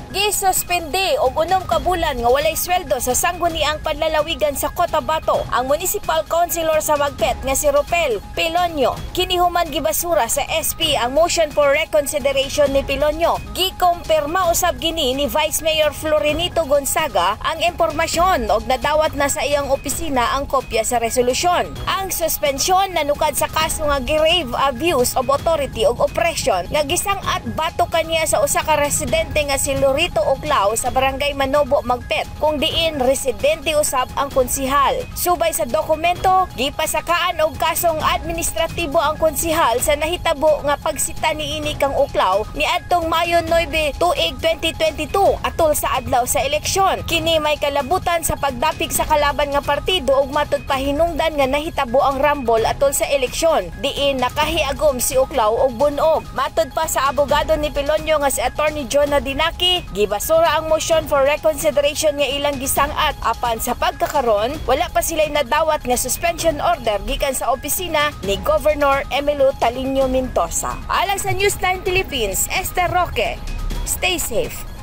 Gisuspende og 6 ka bulan nga walay sweldo sa sangguniang panlalawigan sa Cotabato ang Municipal Councilor sa Magpet nga si Ropel Pilonio. Kini human gibasura sa SP ang motion for reconsideration ni Pilonio. Gikumpirma usab gini ni Vice Mayor Florenito Gonzaga ang impormasyon og nadawat na sa iyang opisina ang kopya sa resolusyon. Ang suspensyon nanukad sa kaso nga grave abuse of authority ug oppression nga gisang-at bato kaniya sa usa ka residente nga si Lorito Oclao sa Barangay Manobo, Magpet, kung diin residente usab ang konsihal. Subay sa dokumento, gipasakaan og kasong administratibo ang konsihal sa nahitabo nga pagsita niini kang Oclao niadtong Mayo 9, tuig 2022 atol sa adlaw sa eleksyon. Kini may kalabutan sa pagdapig sa kalaban nga partido ug matud pa hinungdan nga nahitabo ang rambol atol sa eleksyon. Diin nakahiagom si Oclao og bunog. Matud pa sa abogado ni Pilonio nga si Attorney Jonah Dinaki, gibasura ang motion for reconsideration nga ilang gisang-at apan sa pagkakaron wala pa sila'y nadawat nga suspension order gikan sa opisina ni Governor Emilio Talinio Mintosa. Alang sa News 9 Philippines, Esther Roque, stay safe.